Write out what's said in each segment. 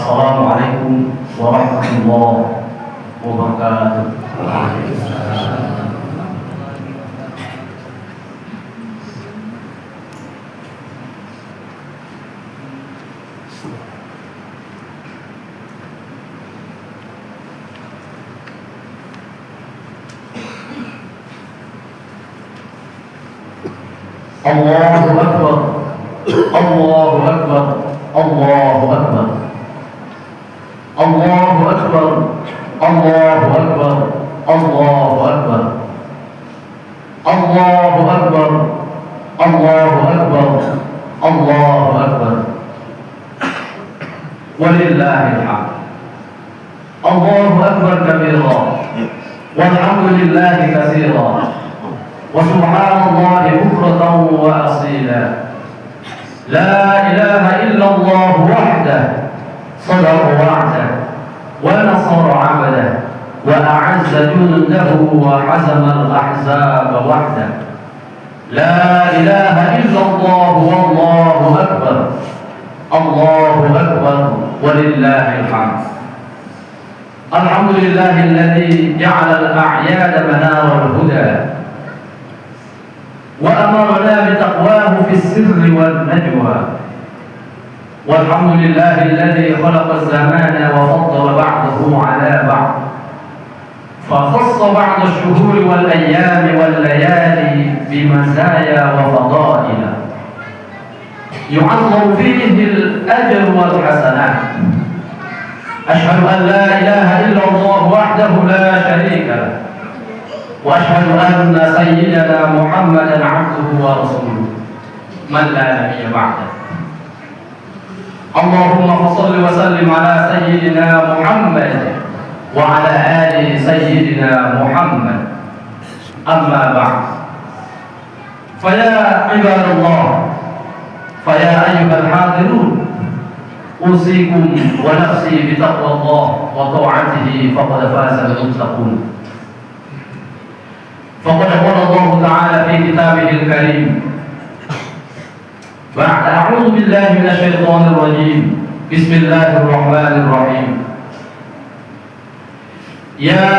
Assalamualaikum warahmatullahi wabarakatuh. Allahu Akbar, Allahu Akbar, Allahu Akbar, Allahu Akbar, Allahu Akbar, Allahu Akbar, Allahu Akbar, Allahu Akbar, Allahu Akbar. Walillahil hamd. Allahu Akbar kabira, walhamdulillahi katsira. وسبحان الله بكرة وأصيلا. لا إله إلا الله وحده صدق وعده ونصر عبده وأعز جنده وحزم الأحزاب وحده. لا إله إلا الله والله أكبر. الله أكبر ولله الحمد. الحمد لله الذي جعل الأعياد منار الهدى وأمرنا بتقواه في السر والنجوى. والحمد لله الذي خلق الزمان وفضل بعضه على بعض فخص بعض الشهور والأيام والليالي بمزايا وفضائل يعظم فيه الأجر والحسنات. أشهد أن لا إله إلا الله وحده لا شريك له وأشهد أن سيدنا محمدا عبده ورسوله من لا نبي بعده. اللهم صل وسلم على سيدنا محمد وعلى آل سيدنا محمد. أما بعد فيا عباد الله، فيا أيها الحاضرون، أوصيكم ونفسي بتقوى الله وطاعته فقد فاز المتقون. فقد قال الله تعالى في كتابه الكريم بعد أعوذ بالله من الشيطان الرجيم بسم الله الرحمن الرحيم. يا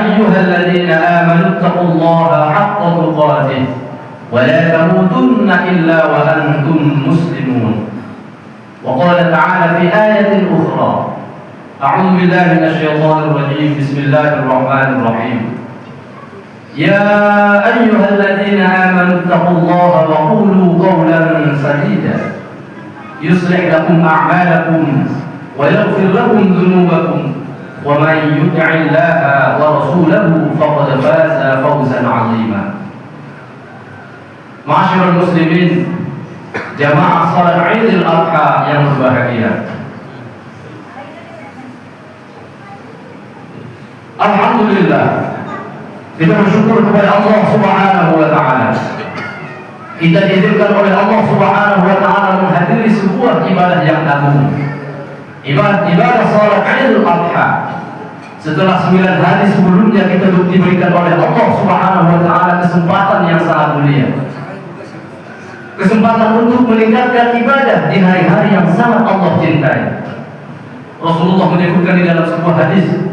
أيها الذين آمنوا اتقوا الله حق تقاته ولا تموتن إلا وأنتم مسلمون. وقال تعالى في آية أخرى أعوذ بالله من الشيطان الرجيم بسم الله الرحمن الرحيم. يا أيها الذين آمنوا اتقوا الله وقولوا قولا سديدا يصلح لكم أعمالكم ويغفر لكم ذنوبكم ومن يطع الله ورسوله فقد فاز فوزا عظيما. Ma'asyiral muslimin, jamaah salat Idul Adha yang berbahagia. Alhamdulillah, kita bersyukur kepada Allah Subhanahu wa taala. Kita diizinkan oleh Allah Subhanahu wa taala menghadiri sebuah ibadah yang agung. Ibadah salat Idul Adha. Setelah 9 hari sebelumnya kita diberikan oleh Allah Subhanahu wa taala kesempatan yang sangat mulia. Kesempatan untuk meningkatkan ibadah di hari-hari yang sangat Allah cintai. Rasulullah menyebutkan di dalam sebuah hadis,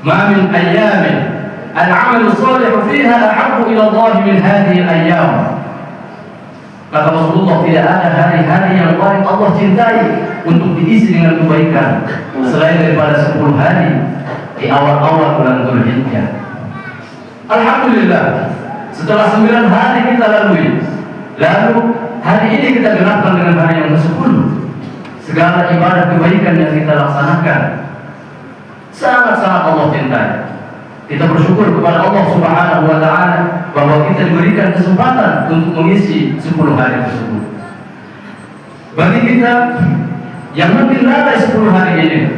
"Ma min ayyamin al-'amalu shalihu fiha ahabbu ila Allah min hadhihi al-ayyam." Kata Rasulullah, tidak ada hari-hari yang paling Allah cintai untuk diisi dengan kebaikan selain daripada 10 hari di awal-awal bulan Dzulhijjah. Alhamdulillah, setelah 9 hari kita lalui, lalu hari ini kita genapkan dengan hari yang ke-10. Segala ibadah kebaikan yang kita laksanakan sangat-sangat Allah cintai. Kita bersyukur kepada Allah Subhanahu wa taala bahwa kita diberikan kesempatan untuk mengisi 10 hari tersebut. Bagi kita yang menilai 10 hari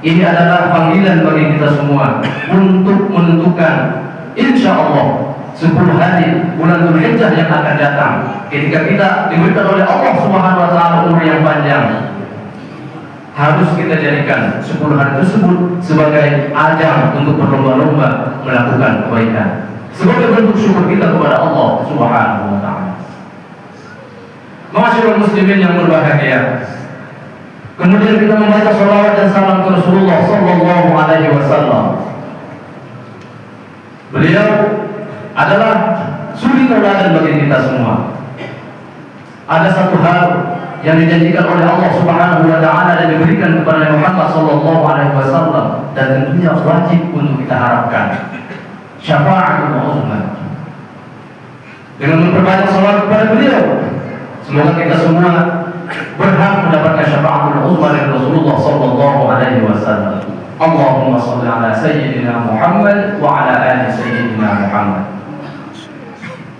ini adalah panggilan bagi kita semua untuk menentukan insya Allah 10 hari bulan Dzulhijjah yang akan datang, ketika kita diberikan oleh Allah Subhanahu wa taala umur yang panjang, harus kita jadikan 10 hari tersebut sebagai ajang untuk berlomba-lomba melakukan kebaikan, sebagai bentuk syukur kita kepada Allah Subhanahu wa taala. Ma'asyiral muslimin yang berbahagia, Kemudian kita membaca salawat dan salam ke Rasulullah Sallallahu Alaihi Wasallam. Beliau adalah suri tauladan bagi kita semua. Ada satu hal yang dijanjikan oleh Allah Subhanahu Wa Taala dan diberikan kepada Muhammad Sallallahu Alaihi Wasallam dan tentunya wajib untuk kita harapkan, syafaatul uzma. Dengan memperbanyak salawat kepada beliau, semoga kita semua berhak mendapatkan syafaatul uzma dari Rasulullah Sallallahu Alaihi Wasallam. Allahumma shalli ala sayyidina Muhammad wa ala ali sayyidina Muhammad.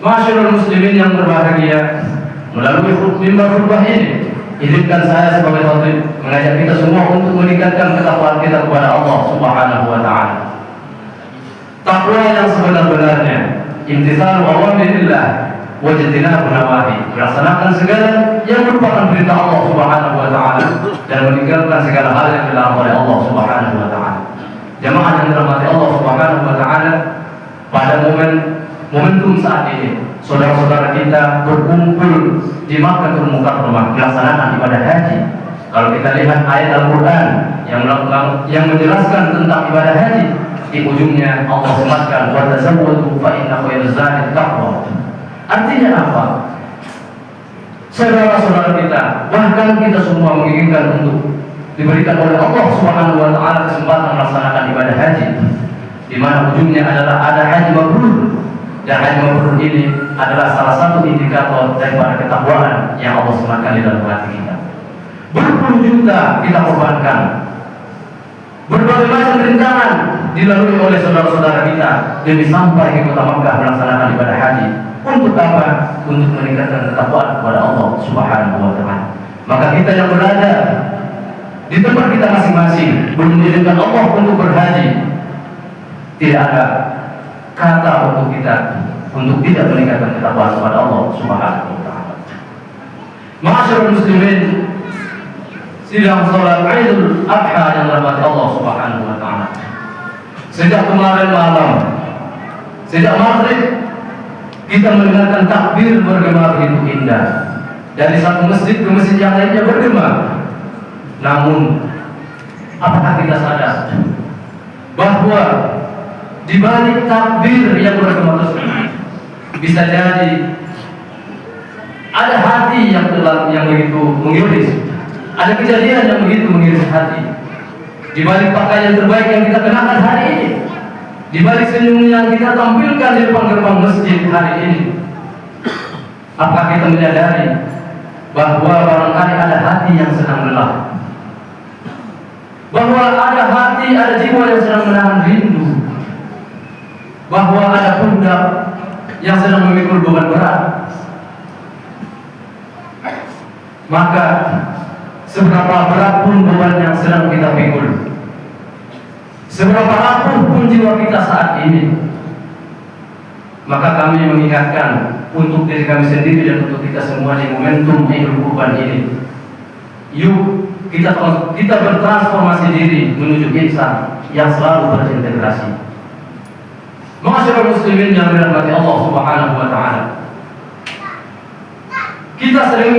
Masyarul muslimin yang berbahagia, melalui khutbah ini izinkan saya sebagai khatib mengajak kita semua untuk meningkatkan ketakwaan kita kepada Allah Subhanahu Wa Taala. Takwa yang sebenar-benarnya, imtithalu awamirillah wa ijtinabu nawahi, melaksanakan segala yang merupakan perintah Allah Subhanahu Wa Taala dan meninggalkan segala hal yang dilarang oleh Allah Subhanahu Wa Taala. Jamaah yang dirahmati Allah Subhanahu Wa Taala, pada momentum saat ini saudara-saudara kita berkumpul di Makkahul Mukarramah melaksanakan ibadah haji. Kalau kita lihat ayat Al-Quran yang menjelaskan tentang ibadah haji, di ujungnya Allah sematkan wa tazawwadu fa inna khairaz zadi taqwa. Artinya apa? Saudara-saudara kita, bahkan kita semua menginginkan untuk diberikan oleh Allah Subhanahu Wa Taala kesempatan melaksanakan ibadah haji, di mana ujungnya adalah ada haji mabrur. Dan haji mabrur ini adalah salah satu indikator daripada ketakwaan yang Allah sematkan di dalam hati kita. Berpuluh juta kita korbankan, berbagai macam rintangan dilalui oleh saudara-saudara kita demi sampai ke kota Makkah melaksanakan ibadah haji. Untuk apa? Untuk meningkatkan ketakwaan kepada Allah Subhanahu Wa Taala. Maka kita yang berada di tempat kita masing-masing mengizinkan Allah untuk berhaji, tidak ada kata untuk kita untuk tidak meningkatkan ketakwaan kepada Allah Subhanahu Wa Taala. Ma'asyiral muslimin, sidang salat Idul Adha yang dirahmati Allah Subhanahu Wa Taala. Sejak kemarin malam, sejak maghrib, kita mendengarkan takbir bergema begitu indah. Dari satu masjid ke masjid yang lainnya bergema. Namun, apakah kita sadar bahwa di balik takbir yang bergema tersebut bisa jadi ada hati yang begitu mengiris, ada kejadian yang begitu mengiris hati. Di balik pakaian terbaik yang kita kenakan hari ini, di balik senyum yang kita tampilkan di depan gerbang masjid hari ini, apakah kita menyadari bahwa barangkali ada hati yang sedang lelah, bahwa ada hati, ada jiwa yang sedang menahan rindu, bahwa ada pundak yang sedang memikul beban berat. Maka seberapa berat pun beban yang sedang kita pikul, seberapa rapuh pun jiwa kita saat ini, maka kami mengingatkan untuk diri kami sendiri dan untuk kita semua di momentum Idul Kurban ini, yuk kita bertransformasi diri menuju insan yang selalu berintegrasi. Masyarakat muslimin yang dirahmati Allah Subhanahu Wa Taala, kita sering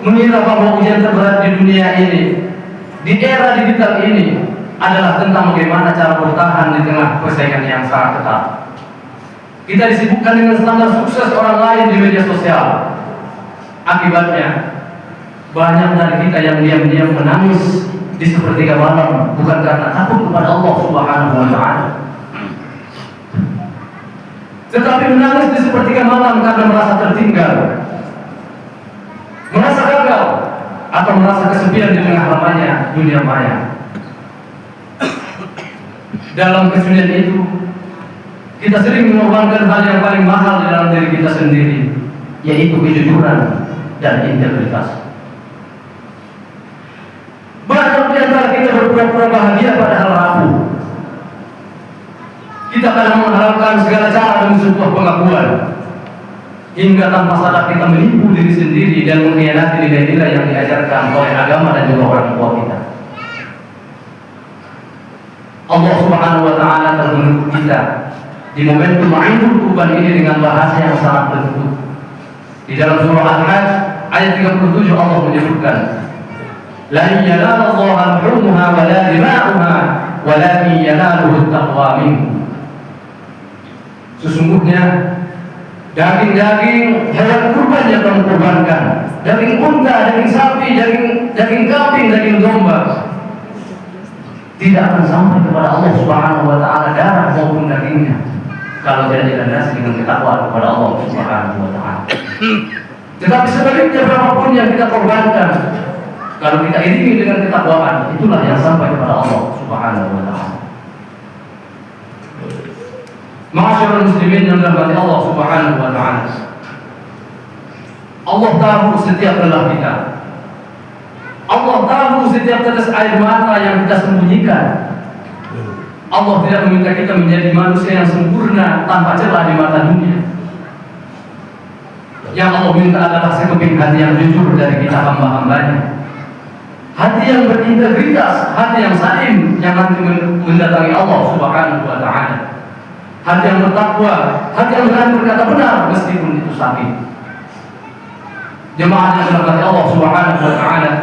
mengira bahwa ujian terberat di dunia ini, di era digital ini, adalah tentang bagaimana cara bertahan di tengah persaingan yang sangat ketat. Kita disibukkan dengan standar sukses orang lain di media sosial. Akibatnya, banyak dari kita yang diam-diam menangis di sepertiga malam, bukan karena takut kepada Allah Subhanahu Wa Taala, tetapi menangis di sepertiga malam karena merasa tertinggal, merasa gagal, atau merasa kesepian di tengah ramainya dunia maya. Dalam kesunyian itu, kita sering mengorbankan hal yang paling mahal di dalam diri kita sendiri, yaitu kejujuran dan integritas. Banyak di antara kita berpura-pura bahagia padahal rapuh. Kita kadang mengharapkan segala cara demi sebuah pengakuan, hingga tanpa sadar kita menipu diri sendiri dan mengkhianati nilai-nilai yang diajarkan oleh agama dan juga orang tua kita. Allah Subhanahu Wa Taala telah menunggu kita di momentum Idul Kurban ini dengan bahasa yang sangat lembut. Di dalam surah Al-Hajj ayat 37 Allah menyebutkan, lan yanalallaha luhumuha wala dima'uha walakin yanaluhu taqwa minkum. Sesungguhnya daging-daging hewan kurban yang kamu kurbankan, daging unta, daging sapi, daging kambing, daging domba, tidak akan sampai kepada Allah Subhanahu wa taala darah maupun dagingnya kalau tidak dilandasi dengan ketakwaan kepada Allah Subhanahu wa taala. Tetapi sebaliknya berapapun yang kita korbankan, kalau kita iringi dengan ketakwaan, itulah yang sampai kepada Allah Subhanahu wa taala. Ma'asyiral muslimin yang dirahmati Allah Subhanahu wa taala. Allah tahu setiap lelah kita. Allah tahu setiap tetes air mata yang kita sembunyikan. Allah tidak meminta kita menjadi manusia yang sempurna tanpa celah di mata dunia. Yang Allah minta adalah sekeping hati yang jujur dari kita hamba-hambanya, hati yang berintegritas, hati yang salim, yang nanti mendatangi Allah Subhanahu wa taala, hati yang bertakwa, hati yang berani berkata benar meskipun itu sakit. Jemaah yang dirahmati Allah Subhanahu wa taala,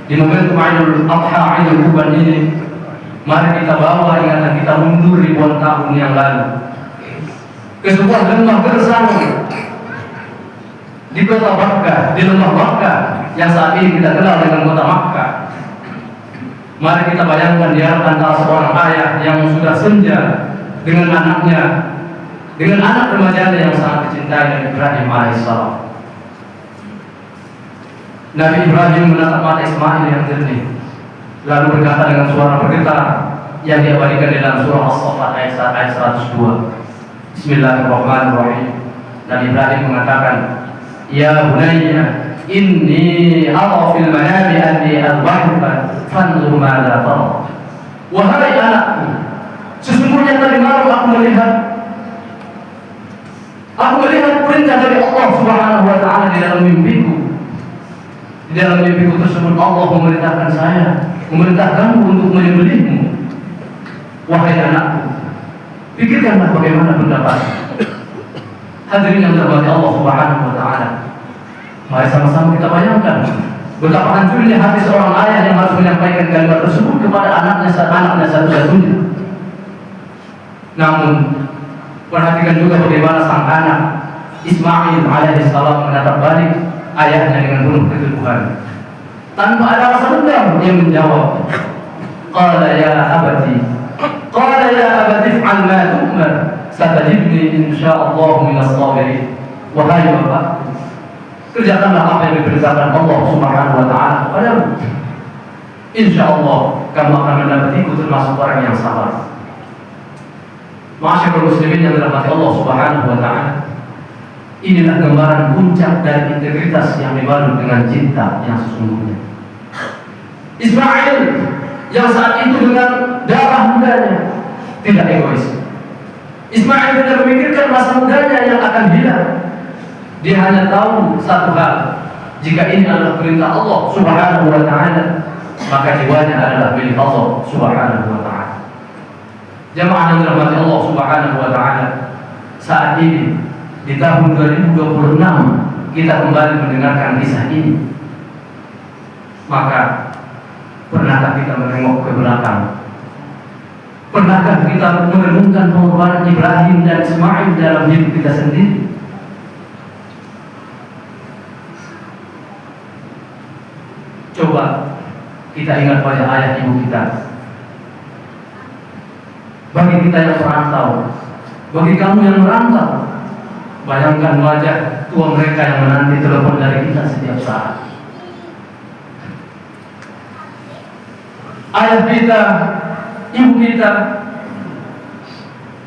di momentum Idul Adha, Idul Kurban ini, mari kita bawa ingatan kita mundur ribuan tahun yang lalu ke sebuah lembah gersang di kota Makkah, di lembah Makkah yang saat ini kita kenal dengan kota Makkah. Mari kita bayangkan di antara seorang ayah yang sudah senja dengan anaknya, dengan anak remajanya yang sangat dicintai, Nabi Ibrahim alaihissalam. Nabi Ibrahim menatap mata Ismail yang jernih, lalu berkata dengan suara bergetar yang diabadikan di dalam surah As-Saffat ayat 102. Bismillahirrahmanirrahim. Nabi Ibrahim mengatakan, "Ya bunayya, inni ara fil manami anni adbahuka fanzur madza tara." Wahai anakku, sesungguhnya tadi malam aku melihat perintah dari Allah Subhanahu wa taala di dalam mimpiku. Di dalam mimpiku tersebut Allah memerintahkan saya, memerintahkanmu untuk menyembelihmu. Wahai anakku, pikirkanlah bagaimana pendapat. Hadirin yang dirahmati Allah Subhanahu wa taala, mari sama-sama kita bayangkan betapa hancurnya hati seorang ayah yang harus menyampaikan kalimat tersebut kepada anaknya satu-satunya. Namun perhatikan juga bagaimana sang anak Ismail alaihissalam menatap balik ayahnya dengan penuh keteguhan. Tanpa ada rasa dendam, dia menjawab, Qala ya abati if'al ma tu'mar, satajibni insyaallah minas sabirin. Wahai bapakku, kerjakanlah apa yang diperintahkan Allah Subhanahu wa taala kepadamu. Insyaallah kamu akan mendapatiku termasuk orang yang sabar. Ma'asyiral muslimin yang dirahmati Allah Subhanahu wa taala, inilah gambaran puncak dari integritas yang dibalut dengan cinta yang sesungguhnya. Ismail yang saat itu dengan darah mudanya tidak egois. Ismail tidak memikirkan masa mudanya yang akan hilang. Dia hanya tahu satu hal, jika ini adalah perintah Allah Subhanahu wa taala, maka jiwanya adalah milik Allah Subhanahu wa taala. Jamaah yang dirahmati Allah Subhanahu wa taala, saat ini di tahun 2026 kita kembali mendengarkan kisah ini. Maka pernahkah kita menengok ke belakang? Pernahkah kita merenungkan pengorbanan Ibrahim dan Ismail dalam hidup kita sendiri? Coba kita ingat pada ayah ibu kita. Bagi kita yang merantau, bagi kamu yang merantau, bayangkan wajah tua mereka yang menanti telepon dari kita setiap saat. Ayah kita, ibu kita,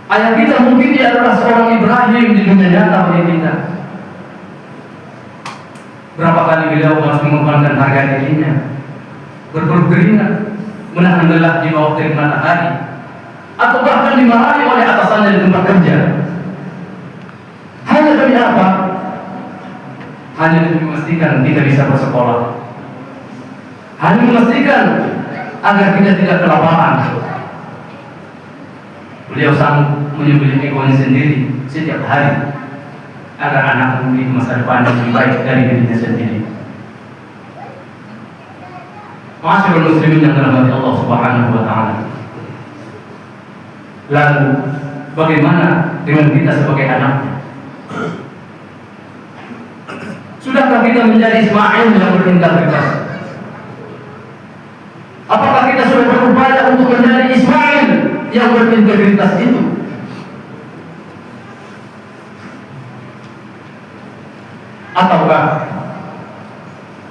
ayah kita mungkin dia adalah seorang Ibrahim di dunia nyata bagi kita. Berapa kali beliau harus mengorbankan harga dirinya, berperut keringat, menahan lelah di bawah terik matahari, atau bahkan dimarahi oleh atasannya di tempat kerja. Hanya demi apa? Hanya demi memastikan kita bisa bersekolah, hanya memastikan agar kita tidak kelaparan. Beliau sanggup menyembelih egonya sendiri setiap hari agar anak memiliki masa depan yang lebih baik dari dirinya sendiri. Masyaallah muslimin yang dirahmati Allah Subhanahu wa taala. Lalu bagaimana dengan kita sebagai anaknya? Sudahkah kita menjadi Ismail yang berintegritas? Apakah kita sudah berupaya untuk menjadi Ismail yang berintegritas itu? Ataukah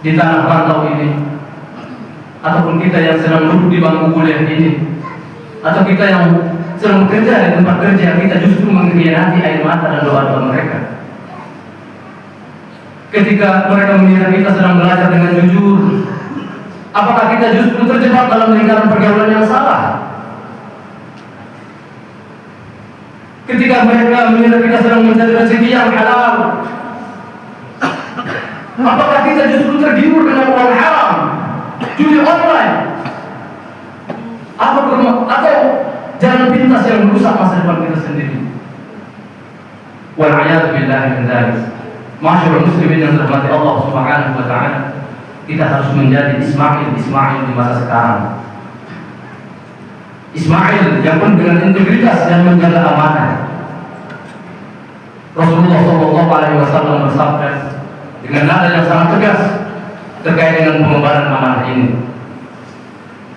di tanah rantau ini, ataupun kita yang sedang duduk di bangku kuliah ini, atau kita yang sedang bekerja di tempat kerja, kita justru mengkhianati air mata dan doa-doa mereka? Ketika mereka mengira kita sedang belajar dengan jujur, apakah kita justru terjebak dalam lingkaran pergaulan yang salah? Ketika mereka mengira kita sedang mencari rezeki yang halal, apakah kita justru tergiur dengan uang haram, judi online, atau jalan pintas yang merusak masa depan kita sendiri? Wal-'iyadzu billahi min dzalik. Masyaallah muslimin yang dirahmati Allah Subhanahu wa taala, kita harus menjadi Ismail di masa sekarang. Ismail yang penuh dengan integritas dan menjaga amanah. Rasulullah SAW bersabda dengan nada yang sangat tegas terkait dengan pengembaraan amanah ini.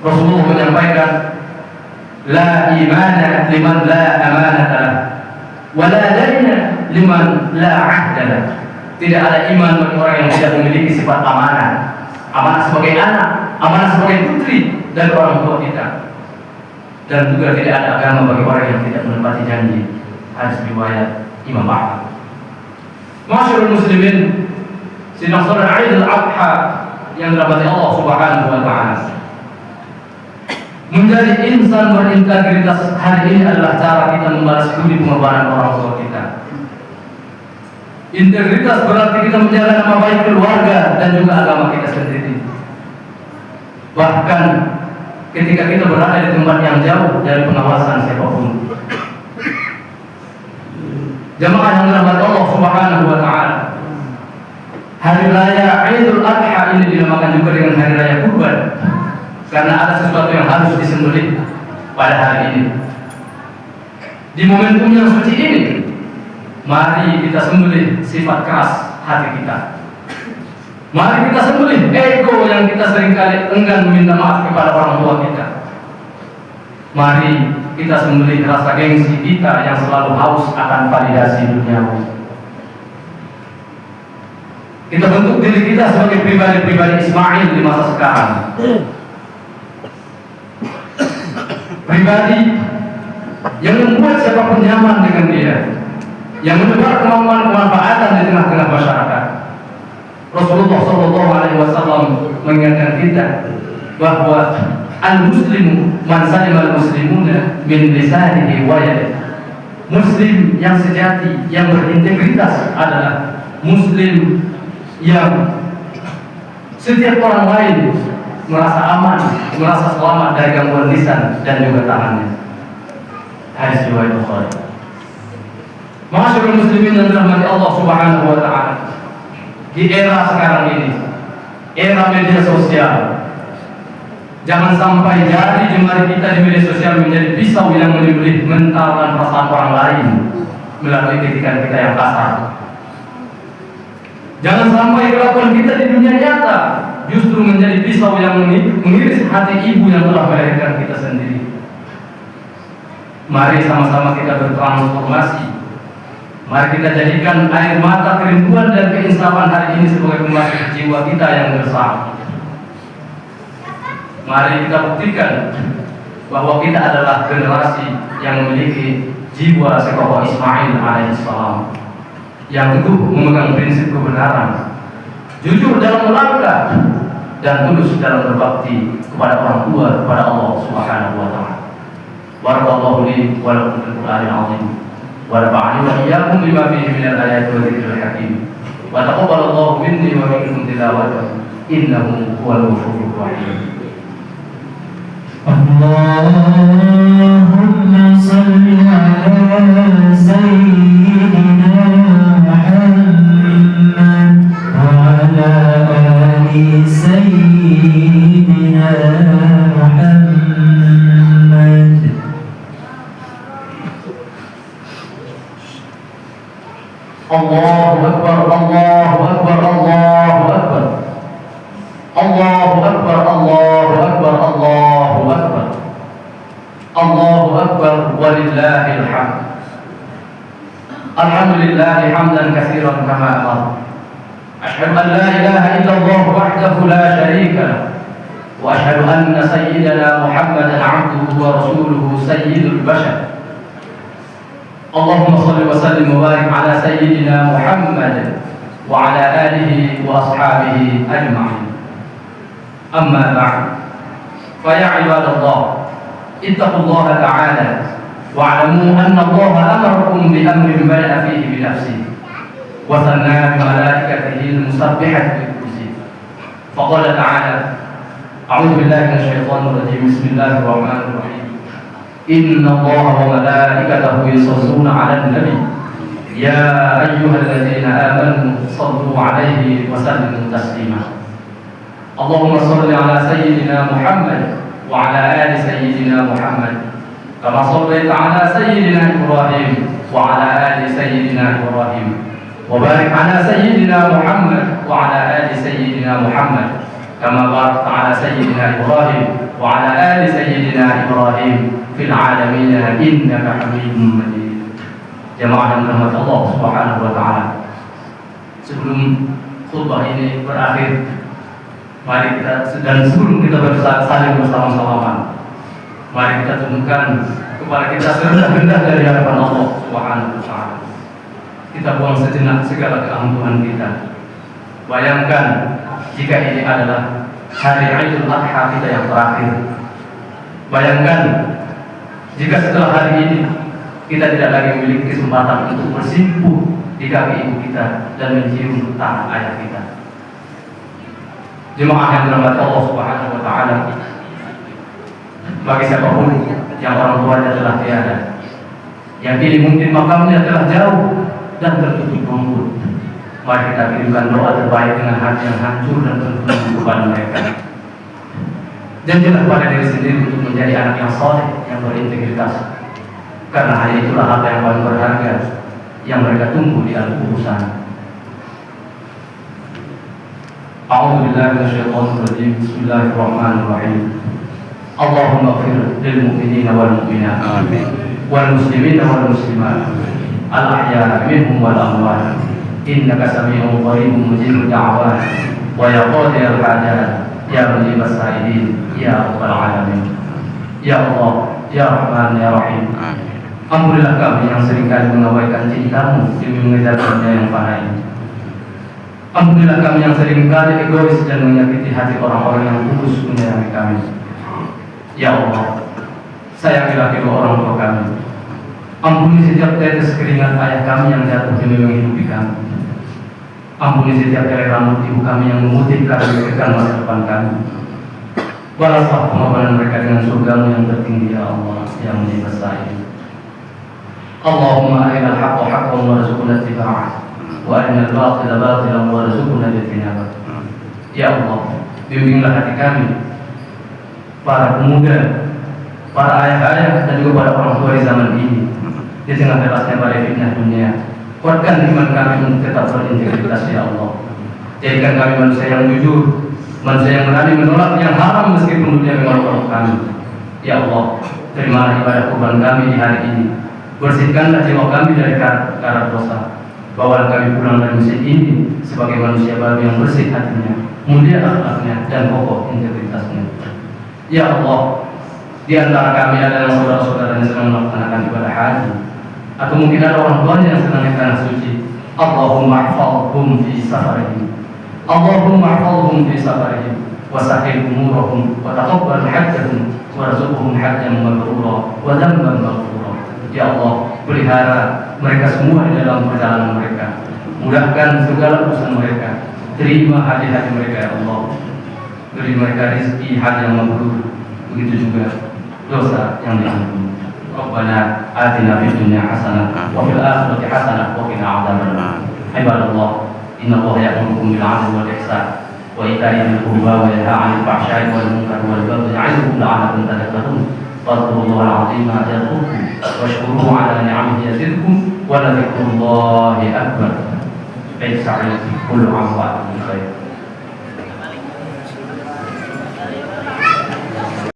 Rasulullah menyampaikan, la imana liman la amanata lah, wa la dayna liman la ahda lah. Tidak ada iman bagi orang yang tidak memiliki sifat amanah. Amanah sebagai anak, amanah sebagai putri dan orang tua kita. Dan juga tidak ada agama bagi orang yang tidak menepati janji. Hadis riwayat Imam Ahmad. Masyaallah muslimin, sidang salat Idul Adha yang dirahmati Allah Subhanahu wa taala. Menjadi insan berintegritas hari ini adalah cara kita membalas budi pengorbanan orang tua kita. Integritas berarti kita menjaga nama baik keluarga dan juga agama kita sendiri. Bahkan ketika kita berada di tempat yang jauh dari pengawasan siapapun. Jamaah yang dirahmati Allah Subhanahu wa taala, hari raya Idul Adha ini dinamakan juga dengan hari raya kurban, karena ada sesuatu yang harus disembelih pada hari ini. Di momentum yang suci ini, mari kita sembelih sifat keras hati kita. Mari kita sembelih ego yang kita seringkali enggan meminta maaf kepada orang tua kita. Mari kita sembelih rasa gengsi kita yang selalu haus akan validasi duniawi. Kita bentuk diri kita sebagai pribadi-pribadi Ismail di masa sekarang. Pribadi yang membuat siapapun nyaman dengan dia, yang menebar kemanfaatan di tengah-tengah masyarakat. Rasulullah SAW mengingatkan kita bahwa al-muslimu man salima al-muslimuna min lisanihi wa yadihi. Muslim yang sejati, yang berintegritas adalah muslim yang setiap orang lain merasa aman, merasa selamat dari gangguan lisan dan juga tangannya. Hadis riwayat Bukhari. Masyaallah muslimin yang dirahmati Allah Subhanahu wa taala. Di era sekarang ini, era media sosial, jangan sampai jari-jemari kita di media sosial menjadi pisau yang menyembelih mental dan perasaan orang lain melalui kritikan kita yang kasar. Jangan sampai kelakuan kita di dunia nyata justru menjadi pisau yang mengiris hati ibu yang telah melahirkan kita sendiri. Mari sama-sama kita bertransformasi. Mari kita jadikan air mata kerinduan dan keinsafan hari ini sebagai pembasuh jiwa kita yang gersang. Mari kita buktikan bahwa kita adalah generasi yang memiliki jiwa sekokoh Ismail alaihissalam, yang teguh memegang prinsip kebenaran, jujur dalam melangkah, dan tulus dalam berbakti kepada orang tua, kepada Allah Subhanahu wa taala. Barakallahu li wa lakum fil Qur'anil 'azim. ونفعني وإياكم بما فيه من الآيات والذكر الحكيم وتقبل الله مني ومنكم تلاوته إنه هو الغفور الرحيم. اللهم صل على سيدنا محمد وعلى آل سيدنا walillahil hamd. Alhamdulillah hamdan katsiran kama amara. Asyhadu an la ilaha illallah wahdahu la syarika lahu. Wa asyhadu anna sayyidana Muhammadan 'abduhu wa rasuluhu sayyidul bashar. Allahumma shalli wa sallim wa barik ala sayyidina Muhammad wa ala alihi wa ashabihi ajma'in. Amma ba'd. Fa ya ibadallah, ittaqullaha ta'ala wa'lamu anna Allah amarakum bi amrin bada'a fihi bi nafsihi wa thanna bi malaikatihi al-musabbihati bi kursihi. Faqala ta'ala, a'udzu billahi minasy syaithanir rajim. Bismillahirrahmanirrahim. Inna Allah wa malaikatahu yusholluna 'alan nabi ya ayyuhalladzina amanu shallu 'alaihi wa sallimu taslima. Allahumma shalli 'ala sayyidina Muhammad wa 'ala ali sayyidina Muhammad kama shallaita 'ala sayyidina Ibrahim wa 'ala ali sayyidina Ibrahim wa barik 'ala sayyidina Muhammad wa 'ala ali sayyidina Muhammad kama barakta 'ala sayyidina Ibrahim wa 'ala ali sayyidina Ibrahim fil 'alamin innaka Hamidum Majid. Jamaah yang dirahmati Allah Subhanahu wa taala. Sebelum khutbah ini berakhir, mari kita, dan sebelum kita saling bersama-sama, mari kita tunjukkan kepada kita serendah-rendah dari hadapan Allah Subhanahu wa taala. Kita buang sejenak segala keangkuhan kita. Bayangkan jika ini adalah hari Idul Adha kita yang terakhir. Bayangkan jika setelah hari ini kita tidak lagi memiliki kesempatan untuk bersimpuh di kaki ibu kita dan mencium tangan ayah kita. Jemaah yang dirahmati Allah Subhanahu wa taala, bagi siapapun yang orang tuanya telah tiada, yang kini mungkin makamnya telah jauh dan tertutup rumput, mari kita kirimkan doa terbaik dengan hati yang hancur dan tertutup kepada mereka. Janjilah pada diri sendiri untuk menjadi anak yang saleh, yang berintegritas, karena hanya itulah harta yang paling berharga yang mereka tunggu di al-kubusan. A'udzu billahi minasyaitonir rajim. Bismillahirrahmanirrahim. Allahumma ighfir lil mu'minina wal mu'minat, amin, wal muslimina wal muslimat, al ahya'i minhum wal amwat, innaka samii'un qaribun mujibud da'wat, wa ya qadiyal hajat, ya mujibas sa'ilin, ya rabbal alamin. Ya Allah, ya Rahman, ya Rahim, ampunilah kami yang seringkali mengabaikan cintamu demi mengejar dunia yang fana ini. Ampunilah kami yang seringkali egois dan menyakiti hati orang-orang yang tulus menyayangi kami. Ya Allah, sayangilah kedua orang tua kami. Ampuni setiap tetes keringat ayah kami yang jatuh demi menghidupi kami. Ampuni setiap helai rambut ibu kami yang memutihkan memikirkan masa depan kami. Balaslah pengorbanan mereka dengan surgamu yang tertinggi, ya Allah, yang menjadi ini. Allahumma arinal haqqa haqqan warzuqna ittiba'ah, wa arinal batila batilan warzuqna ijtinabah. Ya Allah, bimbinglah hati kami, para pemuda, para ayah-ayah dan juga para orang tua di zaman ini, di tengah derasnya badai fitnah dunia. Kuatkan iman kami untuk tetap berintegritas, ya Allah. Jadikan kami manusia yang jujur, manusia yang berani menolak yang haram meskipun dunia menolak kami. Ya Allah, terimalah ibadah kurban kami di hari ini. Bersihkanlah jiwa kami dari karat dosa. Bawalah kami pulang dari masjid ini sebagai manusia baru yang bersih hatinya, mulia akhlaknya, dan kokoh integritasnya. Ya Allah, di antara kami ada yang saudara-saudara yang sedang melaksanakan ibadah haji, atau mungkin ada orang tuanya yang sedang di tanah suci. Allahumma ihfazhum fi safarihim, Allahumma ihfazhum fi safarihim, wa sahih umurahum, wa taqabbal hajjahum, warzuqhum hajjan mabrura wa dhanban maghfura. Ya Allah, pelihara mereka semua di dalam perjalanan mereka. Mudahkan segala urusan mereka. Terima haji-haji mereka, ya Allah. Beri mereka rezeki haji yang mabrur. Begitu juga dosa yang diampuni. Rabbana atina fid dunya hasanah wa fil akhirati hasanah wa qina adzabannar. Ibadallah, inna Allah ya'murukum bil 'adli wal ihsan wa ita'i dzil qurba wa yanha 'anil fahsya'i wal munkari wal baghi ya'idukum la'allakum tadhakkarun. Fadhkurullaha al-'azima yadhkurkum washkuruhu 'ala ni'amihi yazidkum wa la dzikrullahi akbar. Baik sa'id kullu 'am wa antum bi khair.